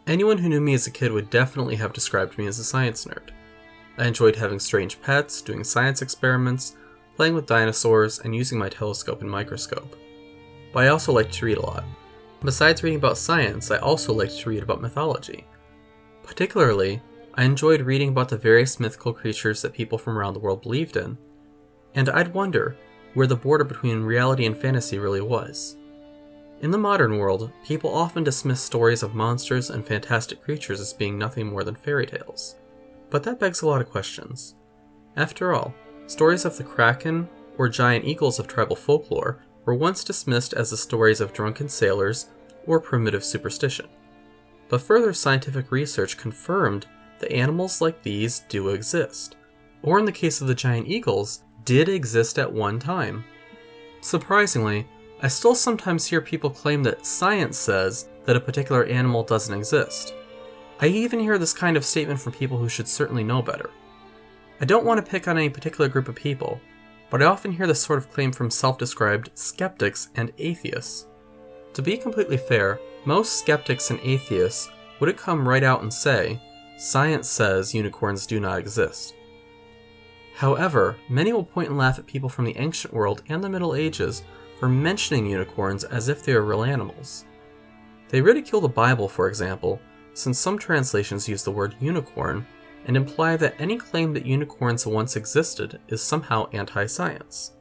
Anyone who knew me as a kid would definitely have described me as a science nerd. I enjoyed having strange pets, doing science experiments, playing with dinosaurs, and using my telescope and microscope. But I also liked to read a lot. Besides reading about science, I also liked to read about mythology. Particularly, I enjoyed reading about the various mythical creatures that people from around the world believed in, and I'd wonder where the border between reality and fantasy really was. In the modern world, people often dismiss stories of monsters and fantastic creatures as being nothing more than fairy tales. But that begs a lot of questions. After all, stories of the Kraken or giant eagles of tribal folklore were once dismissed as the stories of drunken sailors or primitive superstition. But further scientific research confirmed that animals like these do exist, or in the case of the giant eagles, did exist at one time. Surprisingly, I still sometimes hear people claim that science says that a particular animal doesn't exist. I even hear this kind of statement from people who should certainly know better. I don't want to pick on any particular group of people, but I often hear this sort of claim from self-described skeptics and atheists. To be completely fair, most skeptics and atheists would come right out and say, "Science says unicorns do not exist." However, many will point and laugh at people from the ancient world and the Middle Ages for mentioning unicorns as if they are real animals. They ridicule the Bible, for example, since some translations use the word unicorn and imply that any claim that unicorns once existed is somehow anti-science.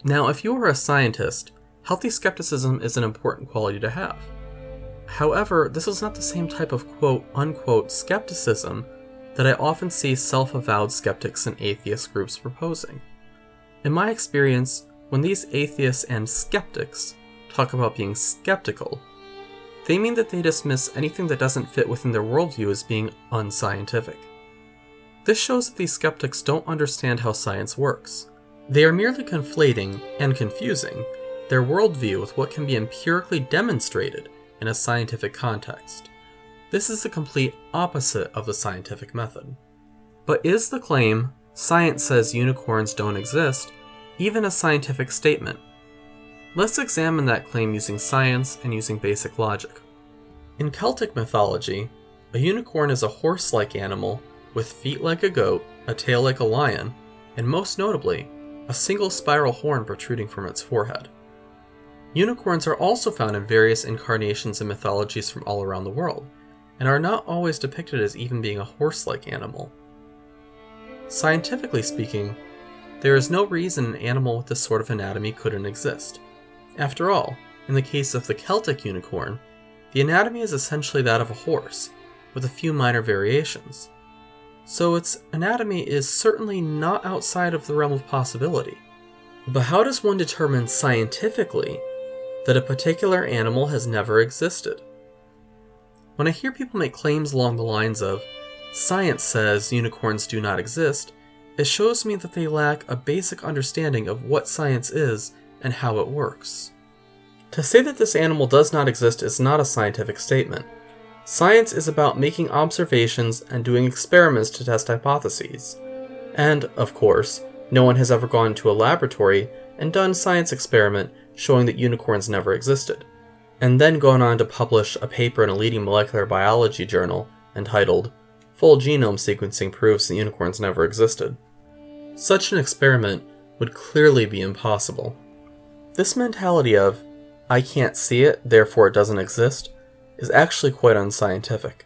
Now, if you are a scientist, healthy skepticism is an important quality to have. However, this is not the same type of quote-unquote skepticism that I often see self-avowed skeptics and atheist groups proposing. In my experience, when these atheists and skeptics talk about being skeptical, they mean that they dismiss anything that doesn't fit within their worldview as being unscientific. This shows that these skeptics don't understand how science works. They are merely conflating and confusing their worldview with what can be empirically demonstrated in a scientific context. This is the complete opposite of the scientific method. But is the claim, "Science says unicorns don't exist," even a scientific statement? Let's examine that claim using science and using basic logic. In Celtic mythology, a unicorn is a horse-like animal with feet like a goat, a tail like a lion, and most notably, a single spiral horn protruding from its forehead. Unicorns are also found in various incarnations and mythologies from all around the world, and are not always depicted as even being a horse-like animal. Scientifically speaking, there is no reason an animal with this sort of anatomy couldn't exist. After all, in the case of the Celtic unicorn, the anatomy is essentially that of a horse, with a few minor variations. So its anatomy is certainly not outside of the realm of possibility. But how does one determine scientifically that a particular animal has never existed? When I hear people make claims along the lines of, "Science says unicorns do not exist," it shows me that they lack a basic understanding of what science is and how it works. To say that this animal does not exist is not a scientific statement. Science is about making observations and doing experiments to test hypotheses. And, of course, no one has ever gone to a laboratory and done a science experiment showing that unicorns never existed, and then gone on to publish a paper in a leading molecular biology journal entitled, "Full Genome Sequencing Proves that Unicorns Never Existed." Such an experiment would clearly be impossible. This mentality of, "I can't see it, therefore it doesn't exist," is actually quite unscientific.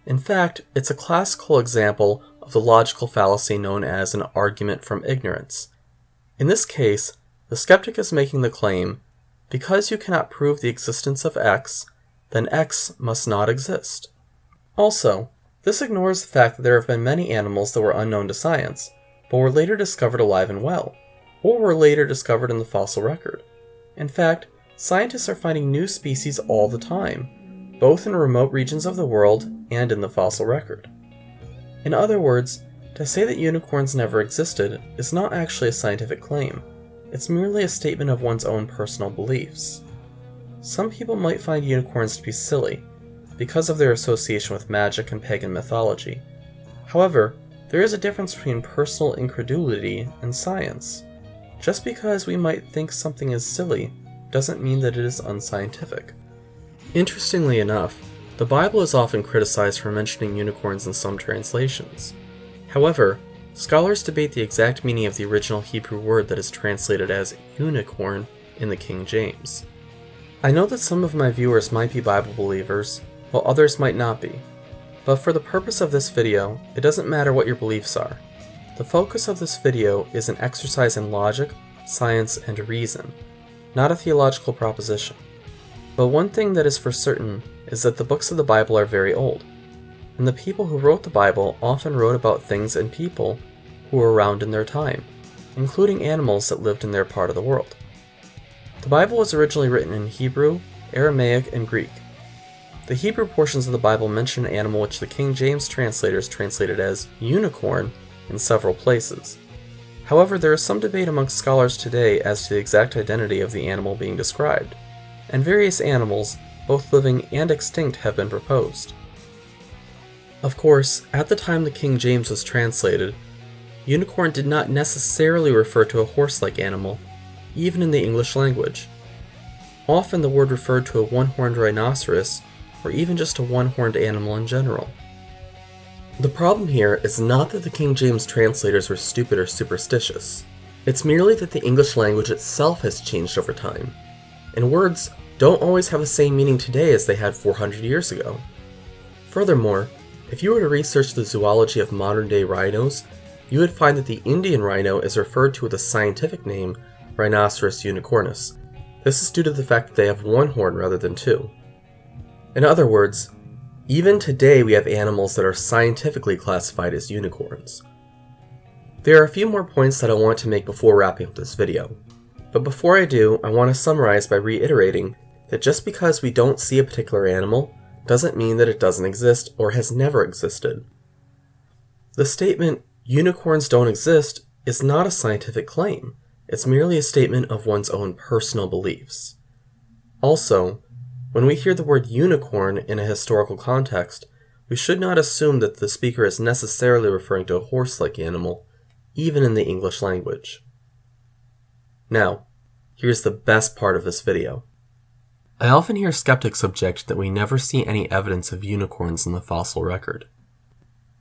In fact, it's a classical example of the logical fallacy known as an argument from ignorance. In this case, the skeptic is making the claim, because you cannot prove the existence of X, then X must not exist. Also, this ignores the fact that there have been many animals that were unknown to science, but were later discovered alive and well, or were later discovered in the fossil record. In fact, scientists are finding new species all the time, both in remote regions of the world and in the fossil record. In other words, to say that unicorns never existed is not actually a scientific claim. It's merely a statement of one's own personal beliefs. Some people might find unicorns to be silly, because of their association with magic and pagan mythology. However, there is a difference between personal incredulity and science. Just because we might think something is silly doesn't mean that it is unscientific. Interestingly enough, the The Bible is often criticized for mentioning unicorns in some translations. However, scholars debate the exact meaning of the original Hebrew word that is translated as unicorn in the King James. I know that some of my viewers might be Bible believers, while others might not be. But for the purpose of this video, it doesn't matter what your beliefs are. The focus of this video is an exercise in logic, science, and reason, not a theological proposition. But one thing that is for certain is that the books of the Bible are very old, and the people who wrote the Bible often wrote about things and people who were around in their time, including animals that lived in their part of the world. The Bible was originally written in Hebrew, Aramaic, and Greek. The Hebrew portions of the Bible mention an animal which the King James translators translated as unicorn in several places. However, there is some debate amongst scholars today as to the exact identity of the animal being described, and various animals, both living and extinct, have been proposed. Of course, at the time the King James was translated, unicorn did not necessarily refer to a horse-like animal, even in the English language. Often the word referred to a one-horned rhinoceros, or even just a one-horned animal in general. The problem here is not that the King James translators were stupid or superstitious. It's merely that the English language itself has changed over time, and words don't always have the same meaning today as they had 400 years ago. Furthermore, if you were to research the zoology of modern-day rhinos, you would find that the Indian rhino is referred to with a scientific name, Rhinoceros unicornus. This is due to the fact that they have one horn rather than two. In other words, even today we have animals that are scientifically classified as unicorns. There are a few more points that I want to make before wrapping up this video. But before I do, I want to summarize by reiterating that just because we don't see a particular animal doesn't mean that it doesn't exist or has never existed. The statement, unicorns don't exist, is not a scientific claim. It's merely a statement of one's own personal beliefs. Also, when we hear the word unicorn in a historical context, we should not assume that the speaker is necessarily referring to a horse-like animal, even in the English language. Now, here's the best part of this video. I often hear skeptics object that we never see any evidence of unicorns in the fossil record.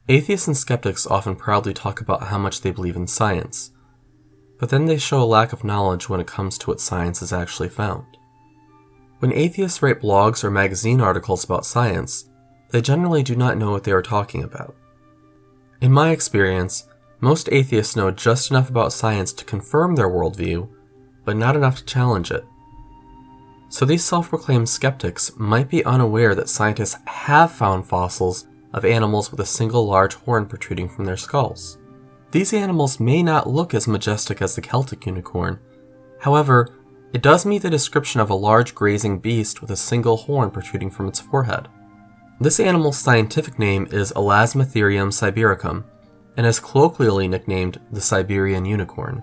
Atheists and skeptics often proudly talk about how much they believe in science, but then they show a lack of knowledge when it comes to what science has actually found. When atheists write blogs or magazine articles about science, they generally do not know what they are talking about. In my experience, most atheists know just enough about science to confirm their worldview, but not enough to challenge it. So these self-proclaimed skeptics might be unaware that scientists have found fossils of animals with a single large horn protruding from their skulls. These animals may not look as majestic as the Celtic unicorn. However, it does meet the description of a large grazing beast with a single horn protruding from its forehead. This animal's scientific name is Elasmotherium sibericum, and is colloquially nicknamed the Siberian unicorn.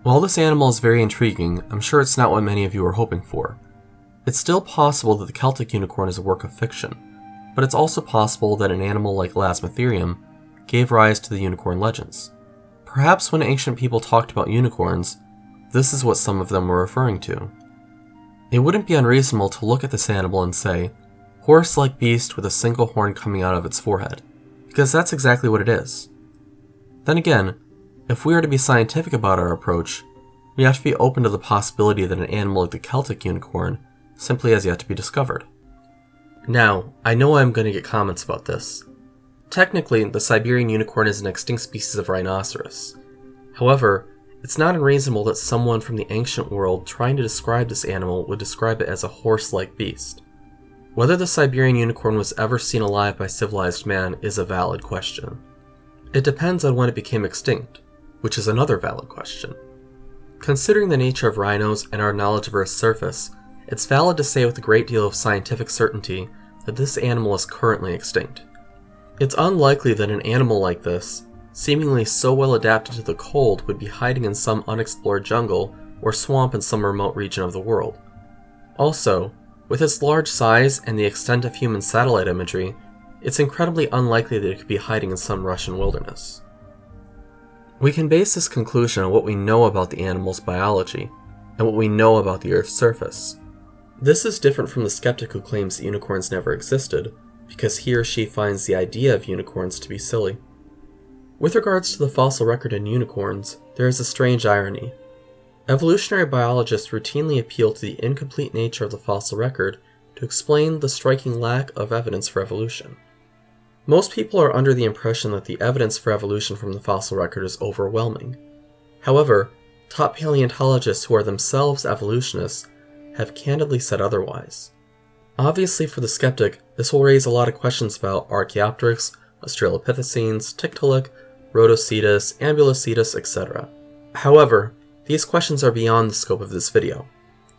While this animal is very intriguing, I'm sure it's not what many of you are hoping for. It's still possible that the Celtic unicorn is a work of fiction, but it's also possible that an animal like Elasmotherium gave rise to the unicorn legends. Perhaps when ancient people talked about unicorns, this is what some of them were referring to. It wouldn't be unreasonable to look at this animal and say, horse-like beast with a single horn coming out of its forehead, because that's exactly what it is. Then again, if we are to be scientific about our approach, we have to be open to the possibility that an animal like the Celtic unicorn simply has yet to be discovered. Now, I know I'm going to get comments about this. Technically, the Siberian unicorn is an extinct species of rhinoceros. However, it's not unreasonable that someone from the ancient world trying to describe this animal would describe it as a horse-like beast. Whether the Siberian unicorn was ever seen alive by civilized man is a valid question. It depends on when it became extinct, which is another valid question. Considering the nature of rhinos and our knowledge of Earth's surface, it's valid to say with a great deal of scientific certainty that this animal is currently extinct. It's unlikely that an animal like this, seemingly so well adapted to the cold, would be hiding in some unexplored jungle or swamp in some remote region of the world. Also, with its large size and the extent of human satellite imagery, it's incredibly unlikely that it could be hiding in some Russian wilderness. We can base this conclusion on what we know about the animal's biology, and what we know about the Earth's surface. This is different from the skeptic who claims that unicorns never existed, because he or she finds the idea of unicorns to be silly. With regards to the fossil record in unicorns, there is a strange irony. Evolutionary biologists routinely appeal to the incomplete nature of the fossil record to explain the striking lack of evidence for evolution. Most people are under the impression that the evidence for evolution from the fossil record is overwhelming. However, top paleontologists who are themselves evolutionists have candidly said otherwise. Obviously, for the skeptic, this will raise a lot of questions about Archaeopteryx, Australopithecines, Tiktaalik, Rhodocetus, Ambulocetus, etc. However, these questions are beyond the scope of this video.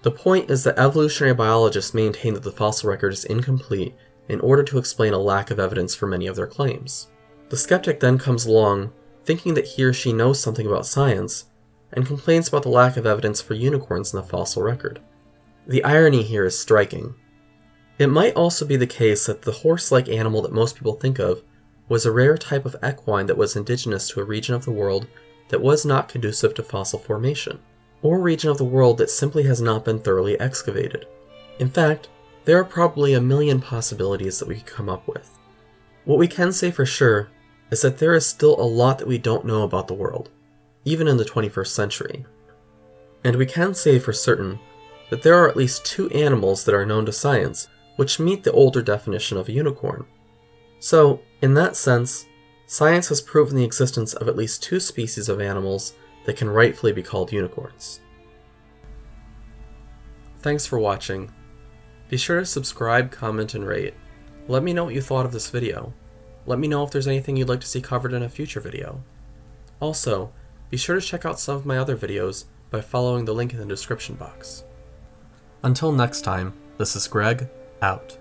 The point is that evolutionary biologists maintain that the fossil record is incomplete in order to explain a lack of evidence for many of their claims. The skeptic then comes along, thinking that he or she knows something about science, and complains about the lack of evidence for unicorns in the fossil record. The irony here is striking. It might also be the case that the horse-like animal that most people think of was a rare type of equine that was indigenous to a region of the world that was not conducive to fossil formation, or a region of the world that simply has not been thoroughly excavated. In fact, there are probably a million possibilities that we could come up with. What we can say for sure is that there is still a lot that we don't know about the world, even in the 21st century. And we can say for certain that there are at least 2 animals that are known to science which meet the older definition of a unicorn. So, in that sense, science has proven the existence of at least 2 species of animals that can rightfully be called unicorns. Thanks for watching. Be sure to subscribe, comment, and rate. Let me know what you thought of this video. Let me know if there's anything you'd like to see covered in a future video. Also, be sure to check out some of my other videos by following the link in the description box. Until next time, this is Greg, out.